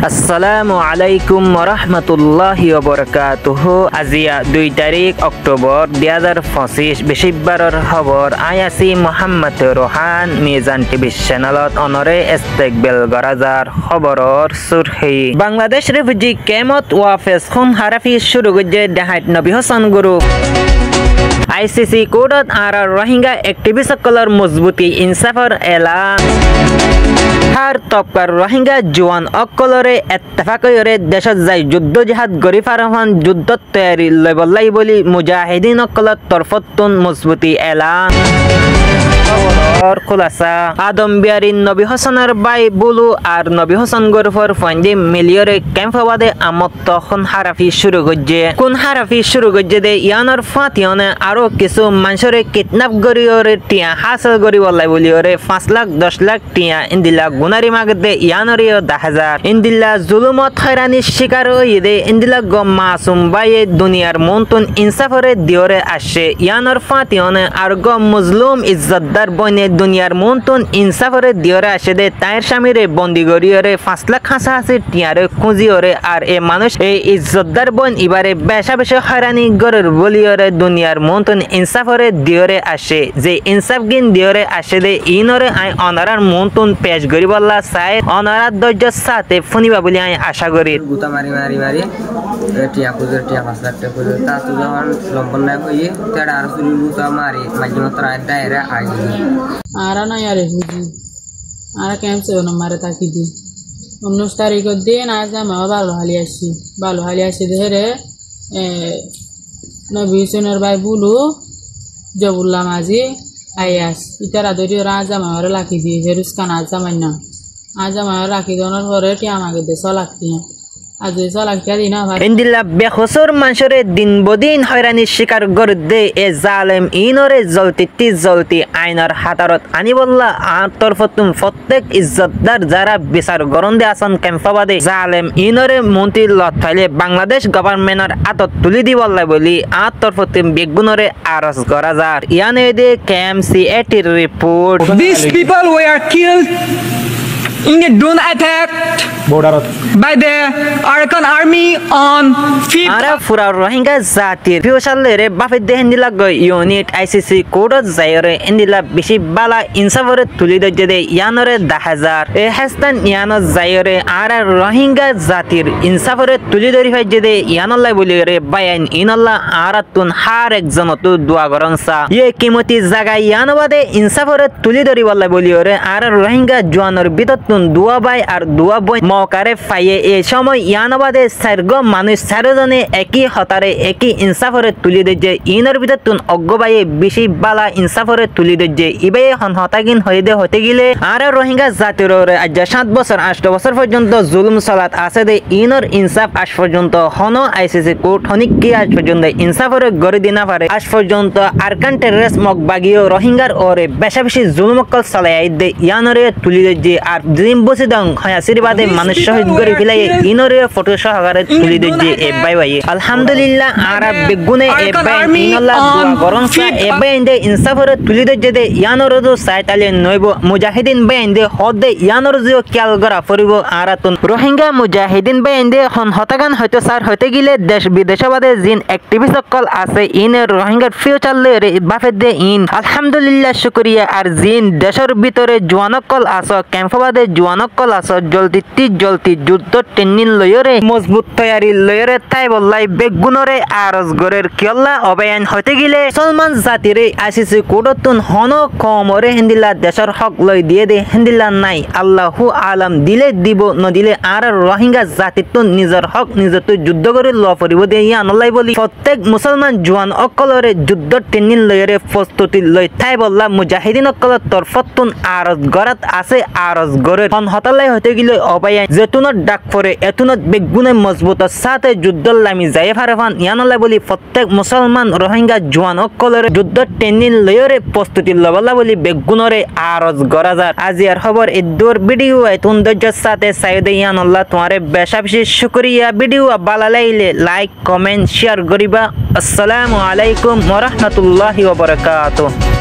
আসসালামু আলাইকুম রহমতুল্লাহি ওয়াবারাকাতুহু। আজিয়া 2 তারিখ অক্টোবর 2025 বৃহস্পতিবাৰৰ খবৰ আয়াসি মোহাম্মদ রোহান মিজান টিভি চ্যানেলত অনরে ইস্তেকবাল গরাজার খবৰৰ সুরহি বাংলাদেশ রেফিউজি কেমত ওয়াফেস খুন হারাফি শুরু গজে ডাহাত নবী হাসান গুরু আইসিসি কোর্টত আর রোহিঙ্গা এক্টিভিস্টসকলৰ মজবুতি ইনসাফৰ এলান হার তপকার রোহিঙ্গা জোয়ান অকলরে এত্তেফাকরে দেশত যাই যুদ্ধ জিহাদ গরি ফারহান যুদ্ধ তৈয়ারি লইবল্লাই বলি মুজাহিদিন অকলত তরফতুন মজবুতি এলান খুলাসা আদম বিয়ারিন নবী হাসানের বাই বুলু আর নবী হাসান গরফর ফান্ডে মিলিয়রে ক্যাম্পবাদে আমত্ত খুন হারাফি শুরু গজ্জে দে ইয়ানোর ফাতিয়ানে আরো কিছু মানুষরে কিডন্যাপ গরিয়রে টিয়া হাসিল গরি বলাই বলিয়রে 5 লাখ 10 লাখ টিয়া ইন্দিলা গুনারি মাগদে ইয়ানরিও 10,000 ইন্দিলা জুলুমত হয়রানি শিকার হইদে ইন্দিলা গ মাসুম বাইয়ে দুনিয়ার মনতুন ইনসাফরে দিওরে আসে ইয়ানোর ফাতিয়ানে আর গ মুজলুম ইজ্জতদার বনে দুনিয়ার মনতুন ইনসাফরে দিওরে আসে দে তাইর স্বামীরে বন্দি গরিয়রে 5 লাখ হাসি টিয়ারে খুঁজিওরে আর এ মানুষ এই ইজ্জতদার বন ইবারে বেশা বেশা হয়রানি গরের বলিয়রে দুনিয়ার মনতুন ইনসাফরে দিওরে আসে যে ইনসাফ গিন দিওরে আসে দে ইনরে আই অনারার মনতুন পেশ গরিবল্লা সাই অনারার ধৈর্য সাথে ফুনিবা বলি আই আশা করি গুতা মারি টিয়া 5 লাখ টাকা তা তো যখন লম্বন না হইয়ে তেড়া আর সুরি গুতা মারি মাঝমাত্র দায়রা আই আরা না यार হুজি আরা ক্যাম্পে না মারে তাকি দি 19 তারিখের দিন আজ আমি ভালো হালি আসি ধরে নবী হুসেনের ভাই বুলু জবুল্লাহ মাঝি আয়াস ইতারা ধরি রাজা মারে লাকি দি ফেরুজ খান আজা মাইনা আজা মারে রাখি দনের পরে টিয়া আমাকে 100 লাখ টিয়া আজ 100 লাখ টিয়া দিনা ভাই ইন্দিলা বেখসর মানুষরে দিন বদিন হয়রানি শিকার গরদে এ জালেম ইনরে জলতি আইনার হাতারত আনিবল্লা আর তরফতুম প্রত্যেক ইজ্জতদার যারা বিচার গরন্দে আছেন ক্যাম্পবাদে জালেম ইনরে মন্ত্রী লত ফাইলে বাংলাদেশ গভর্নমেন্টর আতত তুলি দিবল্লা বলি আর তরফতুম বেগুনরে আরজ করা যার ইয়ানে দে কেএমসি এটির report These people were killed in a drone attack by the Arakan army on 5th. Ara fura Rohingya জাতির ফিউচারলে বাফে দেহেন্দিলা গই ইউনিট আইসিসি কোর্টত যায়রে ইন্দিলা বেশি বালা ইনসাফরে তুলি দজে দে ইয়ানরে 10,000 এ হাস্তান ইয়ানো যায়রে আরা রোহিঙ্গা জাতির ইনসাফরে তুলি ধরি ফাইজে দে ইয়ানল্লাই বলিরে বায়ান ইনল্লা আরাতুন হার একজনতো দোয়া গরনসা ইয়ে কিমতি জায়গা ইয়ানবাদে ইনসাফরে তুলি ধরি বল্লাই বলিরে আরা রোহিঙ্গা জওয়ানর বিততুন দোয়া বাই আর দোয়া বই মকারে ফাইয়ে এ সময় ইয়ানবাদে সার্গ মানুষ সারজনে একই হতারে একই ইনসাফরে তুলি দে ইনর ভিতর অজ্ঞবাইয়ে বেশি বালা ইনসাফরে তুলি দে ইবে হন হতাগিন হতে গেলে আর রোহিঙ্গা জাতির আজ 7 বছর 8 বছর পর্যন্ত জুলুম চলাত আছে দে ইনর ইনসাফ আজ পর্যন্ত হন আইসিসি কোর্ট হনিক কি আজ পর্যন্ত ইনসাফরে গড়ি দিনা পারে আজ পর্যন্ত আরকান টেররিস্ট মক বাগিও রোহিঙ্গার ওরে বেশা বেশি জুলুমকল চালাই দে ইয়ানরে তুলি দে আর দিন বসে দং হয়াসিরবাদে মানুষ শহীদ করে ফেলাই ইনরে ফটো সহকারে তুলি দে এ বাই বাই আলহামদুলিল্লাহ আরা বেগুনে এ বাই ইনল্লাহ দোয়া করন সা এ বাই ইনদে ইনসাফরে তুলি দে ইয়ানরে দো সাইতালে নইব মুজাহিদিন বাই ইনদে হদে ইয়ানরে জিও কিয়াল গরা ফরিব আরাতুন রোহিঙ্গা মুজাহিদিন বাই ইনদে হন হতাগান হয়তো সার হতে গিলে দেশ বিদেশবাদে জিন অ্যাক্টিভিস্ট সকল আছে ইন রোহিঙ্গার ফিউচার লে বাফে দে ইন আলহামদুলিল্লাহ শুকরিয়া আর জিন দেশের ভিতরে জওয়ানকল আছে ক্যাম্পবাদে জওয়ানকল আছে জলদি যুদ্ধ টেনিন লয়রে মজবুত তৈয়ারি লয়রে তাই বললাই বেগুনরে আরজ গরের কিয়ল্লা অবয়ান হতে গিলে মুসলমান জাতিরে আইসিসি কোর্টতুন হন কমরে হিন্দিলা দেশের হক লই দিয়ে দে হিন্দিলা নাই আল্লাহু আলাম দিলে দিব নদিলে আর রোহিঙ্গা জাতিতুন নিজের হক নিজেতো যুদ্ধ করে ল পরিব দে ইয়ানলাই বলি প্রত্যেক মুসলমান জওয়ান অকলরে যুদ্ধ টেনিন লয়রে প্রস্তুতি লই তাই বললা মুজাহিদিন অকল তরফতুন আরজ গরাত আছে আরজ গরের হন হতালাই হতে গিলে অবয়ান যেতুনত ডাক পরে এতুনত বেগুনে মজবুত সাথে যুদ্ধ লামি যায় ফারফান ইয়ানলাই বলি প্রত্যেক মুসলমান রোহিঙ্গা জওয়ান অকলরে যুদ্ধ টেনিন লয়রে প্রস্তুতি লবলা বলি বেগুনরে আরজ গরাজার আজিয়ার খবর ইদুর ভিডিও এতুন ধৈর্যের সাথে সাইদে ইয়ানল্লাহ তোমারে বেশা বেশি শুকরিয়া ভিডিও ভালো লাগলে লাইক কমেন্ট শেয়ার করিবা আসসালামু আলাইকুম ওয়া রাহমাতুল্লাহি ওয়া বারাকাতুহু।